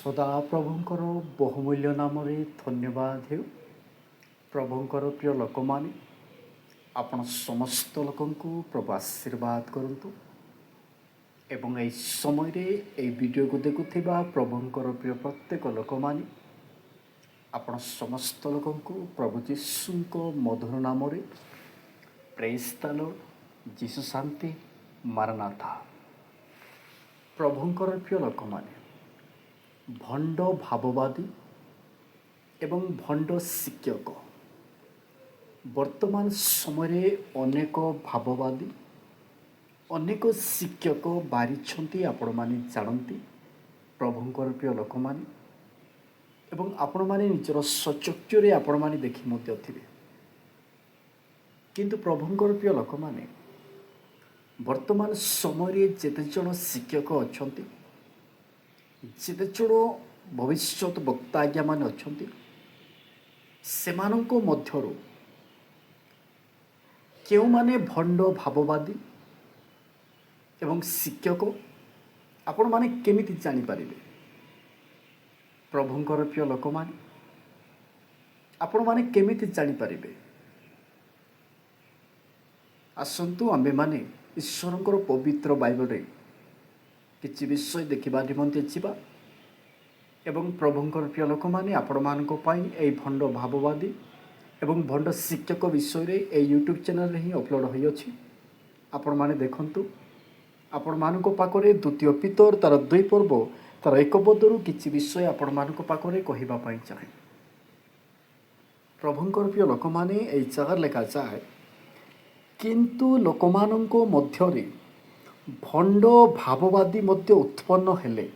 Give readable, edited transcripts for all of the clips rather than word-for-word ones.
ସଦା ପ୍ରଭୁଙ୍କର ବହୁମୂଲ୍ୟ ନାମରେ ଧନ୍ୟବାଦ ହେଉ। ପ୍ରଭୁଙ୍କର ପ୍ରିୟ ଲୋକମାନେ, ଆପଣ ସମସ୍ତ ଲୋକଙ୍କୁ ପ୍ରଭୁ ଆଶୀର୍ବାଦ କରନ୍ତୁ ଏବଂ ଏହି ସମୟରେ ଏହି ଭିଡ଼ିଓକୁ ଦେଖୁଥିବା ପ୍ରଭୁଙ୍କର ପ୍ରିୟ ପ୍ରତ୍ୟେକ ଲୋକମାନେ, ଆପଣ ସମସ୍ତ ଲୋକଙ୍କୁ ପ୍ରଭୁ ଯୀଶୁଙ୍କ ମଧୁର ନାମରେ ପ୍ରେଜ୍ ଦ ଲର୍ଡ, ଯୀଶୁ ଶାନ୍ତି, ମାରନାଥା। ପ୍ରଭୁଙ୍କର ପ୍ରିୟ ଲୋକମାନେ, ଭଣ୍ଡ ଭାବବାଦୀ ଏବଂ ଭଣ୍ଡ ଶିକ୍ଷକ ବର୍ତ୍ତମାନ ସମୟରେ ଅନେକ ଭାବବାଦୀ ଅନେକ ଶିକ୍ଷକ ବାହାରିଛନ୍ତି। ଆପଣମାନେ ଜାଣନ୍ତି ପ୍ରଭୁଙ୍କର ପ୍ରିୟ ଲୋକମାନେ, ଏବଂ ଆପଣମାନେ ନିଜର ସ୍ୱଚକ୍ଷୁରେ ଆପଣମାନେ ଦେଖି ମଧ୍ୟ ଥିବେ। କିନ୍ତୁ ପ୍ରଭୁଙ୍କର ପ୍ରିୟ ଲୋକମାନେ, ବର୍ତ୍ତମାନ ସମୟରେ ଯେତେଜଣ ଶିକ୍ଷକ ଅଛନ୍ତି, ଯେତେଜଣ ଭବିଷ୍ୟତ ବକ୍ତା ଆଜ୍ଞାମାନେ ଅଛନ୍ତି, ସେମାନଙ୍କ ମଧ୍ୟରୁ କେଉଁମାନେ ଭଣ୍ଡ ଭାବବାଦୀ ଏବଂ ଶିକ୍ଷକ ଆପଣମାନେ କେମିତି ଜାଣିପାରିବେ? ପ୍ରଭୁଙ୍କର ପ୍ରିୟ ଲୋକମାନେ, ଆପଣମାନେ କେମିତି ଜାଣିପାରିବେ? ଆସନ୍ତୁ ଆମ୍ଭେମାନେ ଈଶ୍ୱରଙ୍କର ପବିତ୍ର ବାଇବଲରେ କିଛି ବିଷୟ ଦେଖିବା ନିମନ୍ତେ ଯିବା ଏବଂ ପ୍ରଭୁଙ୍କର ପ୍ରିୟ ଲୋକମାନେ, ଆପଣମାନଙ୍କ ପାଇଁ ଏହି ଭଣ୍ଡ ଭାବବାଦୀ ଏବଂ ଭଣ୍ଡ ଶିକ୍ଷକ ବିଷୟରେ ଏହି ୟୁଟ୍ୟୁବ୍ ଚ୍ୟାନେଲରେ ହିଁ ଅପଲୋଡ଼ ହୋଇଅଛି। ଆପଣମାନେ ଦେଖନ୍ତୁ। ଆପଣମାନଙ୍କ ପାଖରେ ଦ୍ୱିତୀୟ ପିତର ତା'ର 2 ପର୍ବ ତା'ର 1 ପଦରୁ କିଛି ବିଷୟ ଆପଣମାନଙ୍କ ପାଖରେ କହିବା ପାଇଁ ଚାହେଁ। ପ୍ରଭୁଙ୍କର ପ୍ରିୟ ଲୋକମାନେ, ଏହି ଜାଗାରେ ଲେଖାଯାଏ, କିନ୍ତୁ ଲୋକମାନଙ୍କ ମଧ୍ୟରେ ଭଣ୍ଡ ଭାବବାଦୀ ମଧ୍ୟ ଉତ୍ପନ୍ନ ହେଲେ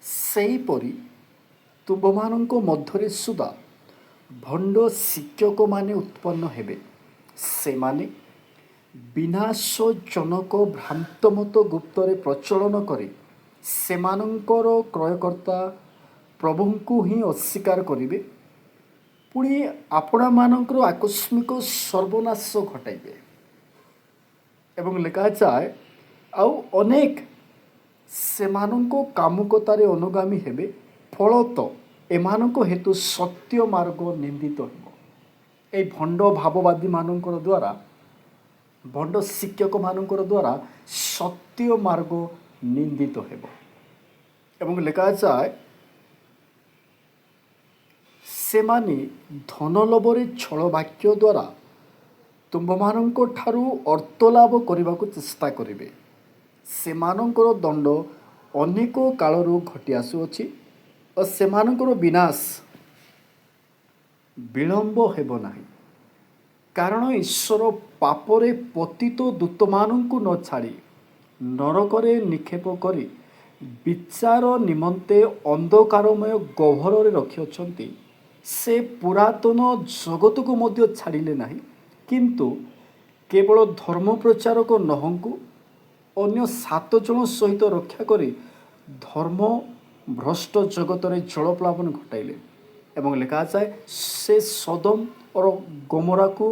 ସେହିପରି ତୁମମାନଙ୍କ ମଧ୍ୟରେ ସୁଦ୍ଧା ଭଣ୍ଡ ଶିକ୍ଷକମାନେ ଉତ୍ପନ୍ନ ହେବେ। ସେମାନେ ବିନାଶଜନକ ଭ୍ରାନ୍ତମତ ଗୁପ୍ତରେ ପ୍ରଚଳନ କରି ସେମାନଙ୍କର କ୍ରୟକର୍ତ୍ତା ପ୍ରଭୁଙ୍କୁ ହିଁ ଅସ୍ୱୀକାର କରିବେ, ପୁଣି ଆପଣମାନଙ୍କର ଆକସ୍ମିକ ସର୍ବନାଶ ଘଟାଇବେ। ଏବଂ ଲେଖାଯାଏ, ଆଉ ଅନେକ ସେମାନଙ୍କ କାମୁକତାରେ ଅନୁଗାମୀ ହେବେ, ଫଳତଃ ଏମାନଙ୍କ ହେତୁ ସତ୍ୟ ମାର୍ଗ ନିନ୍ଦିତ ହେବ। ଏହି ଭଣ୍ଡ ଭାବବାଦୀମାନଙ୍କର ଦ୍ୱାରା, ଭଣ୍ଡ ଶିକ୍ଷକମାନଙ୍କର ଦ୍ୱାରା ସତ୍ୟ ମାର୍ଗ ନିନ୍ଦିତ ହେବ। ଏବଂ ଲେଖାଯାଏ, ସେମାନେ ଧନଲୋଭରେ ଛଳ ବାକ୍ୟ ଦ୍ୱାରା ତୁମମାନଙ୍କ ଠାରୁ ଅର୍ଥ ଲାଭ କରିବାକୁ ଚେଷ୍ଟା କରିବେ। ସେମାନଙ୍କର ଦଣ୍ଡ ଅନେକ କାଳରୁ ଘଟି ଆସୁଅଛି ଓ ସେମାନଙ୍କର ବିନାଶ ବିଳମ୍ବ ହେବ ନାହିଁ, କାରଣ ଈଶ୍ୱର ପାପରେ ପତିତ ଦୂତମାନଙ୍କୁ ନ ଛାଡ଼ି ନରକରେ ନିକ୍ଷେପ କରି ବିଚାର ନିମନ୍ତେ ଅନ୍ଧକାରମୟ ଗହ୍ୱରରେ ରଖିଅଛନ୍ତି। ସେ ପୁରାତନ ଜଗତକୁ ମଧ୍ୟ ଛାଡ଼ିଲେ ନାହିଁ, କିନ୍ତୁ କେବଳ ଧର୍ମ ପ୍ରଚାରକ ନୋହଙ୍କୁ ଅନ୍ୟ 7 ଜଣ ସହିତ ରକ୍ଷା କରି ଧର୍ମ ଭ୍ରଷ୍ଟ ଜଗତରେ ଜଳପ୍ଲାବନ ଘଟାଇଲେ। ଏବଂ ଲେଖାଯାଏ, ସେ ସୋଦମ ଓ ଗମୋରାକୁ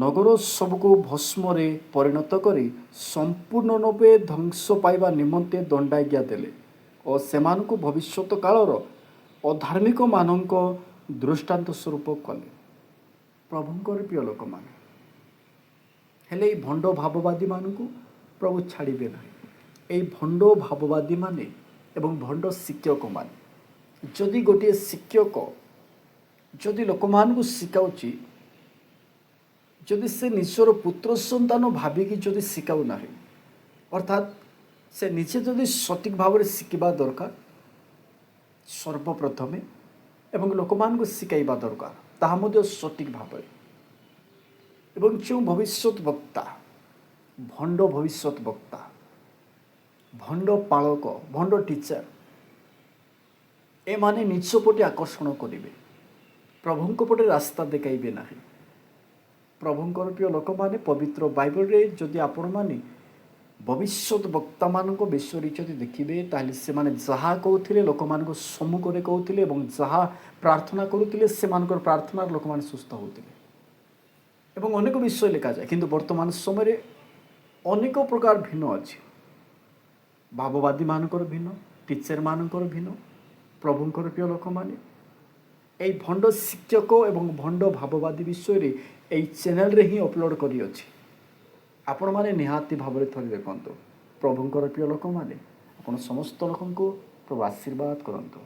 ନଗର ସବୁକୁ ଭସ୍ମରେ ପରିଣତ କରି ସମ୍ପୂର୍ଣ୍ଣ ରୂପେ ଧ୍ୱଂସ ପାଇବା ନିମନ୍ତେ ଦଣ୍ଡାଜ୍ଞା ଦେଲେ ଓ ସେମାନଙ୍କୁ ଭବିଷ୍ୟତ କାଳର ଅଧାର୍ମିକମାନଙ୍କ ଦୃଷ୍ଟାନ୍ତ ସ୍ୱରୂପ କଲେ। ପ୍ରଭୁଙ୍କର ପ୍ରିୟ ଲୋକମାନେ, ହେଲେ ଏହି ଭଣ୍ଡ ଭାବବାଦୀମାନଙ୍କୁ ପ୍ରଭୁ ଛାଡ଼ିବେ ନାହିଁ। ଏହି ଭଣ୍ଡ ଭାବବାଦୀମାନେ ଏବଂ ଭଣ୍ଡ ଶିକ୍ଷକମାନେ, ଯଦି ଗୋଟିଏ ଶିକ୍ଷକ ଯଦି ଲୋକମାନଙ୍କୁ ଶିଖାଉଛି, ଯଦି ସେ ନିଜର ପୁତ୍ର ସନ୍ତାନ ଭାବିକି ଯଦି ଶିଖାଉ ନାହିଁ, ଅର୍ଥାତ୍ ସେ ନିଜେ ଯଦି ସଠିକ୍ ଭାବରେ ଶିଖିବା ଦରକାର ସର୍ବପ୍ରଥମେ, ଏବଂ ଲୋକମାନଙ୍କୁ ଶିଖାଇବା ଦରକାର ତାହା ମଧ୍ୟ ସଠିକ୍ ଭାବରେ। ଏବଂ ଯେଉଁ ଭବିଷ୍ୟତ ବକ୍ତା, ଭଣ୍ଡ ଭବିଷ୍ୟତ ବକ୍ତା, ଭଣ୍ଡ ପାଳକ, ଭଣ୍ଡ ଟିଚର, ଏମାନେ ନିଜ ପଟେ ଆକର୍ଷଣ କରିବେ, ପ୍ରଭୁଙ୍କ ପଟେ ରାସ୍ତା ଦେଖାଇବେ ନାହିଁ। ପ୍ରଭୁଙ୍କର ପ୍ରିୟ ଲୋକମାନେ, ପବିତ୍ର ବାଇବଲରେ ଯଦି ଆପଣମାନେ ଭବିଷ୍ୟତ ବକ୍ତାମାନଙ୍କ ବିଷୟରେ ଯଦି ଦେଖିବେ, ତାହେଲେ ସେମାନେ ଯାହା କହୁଥିଲେ ଲୋକମାନଙ୍କ ସମ୍ମୁଖରେ କହୁଥିଲେ ଏବଂ ଯାହା ପ୍ରାର୍ଥନା କରୁଥିଲେ ସେମାନଙ୍କର ପ୍ରାର୍ଥନାର ଲୋକମାନେ ସୁସ୍ଥ ହେଉଥିଲେ ଏବଂ ଅନେକ ବିଷୟ ଲେଖାଯାଏ। କିନ୍ତୁ ବର୍ତ୍ତମାନ ସମୟରେ ଅନେକ ପ୍ରକାର ଭିନ୍ନ ଅଛି। ଭାବବାଦୀମାନଙ୍କର ଭିନ୍ନ, ଟିଚରମାନଙ୍କର ଭିନ୍ନ, ପ୍ରଭୁଙ୍କର ପ୍ରିୟ ଲୋକମାନେ এই ଭଣ୍ଡ ଶିକ୍ଷକ ଏବଂ ଭଣ୍ଡ ଭାବବାଦୀ ବିଷୟରେ ଏହି ଚ୍ୟାନେଲରେ ହିଁ ଅପଲୋଡ଼ କରିଅଛି। ଆପଣମାନେ ନିହାତି ଭାବରେ ଥରେ ଦେଖନ୍ତୁ। ପ୍ରଭୁଙ୍କର ପ୍ରିୟ ଲୋକମାନେ ଆପଣ ସମସ୍ତ ଲୋକଙ୍କୁ ପ୍ରଭୁ ଆଶୀର୍ବାଦ କରନ୍ତୁ।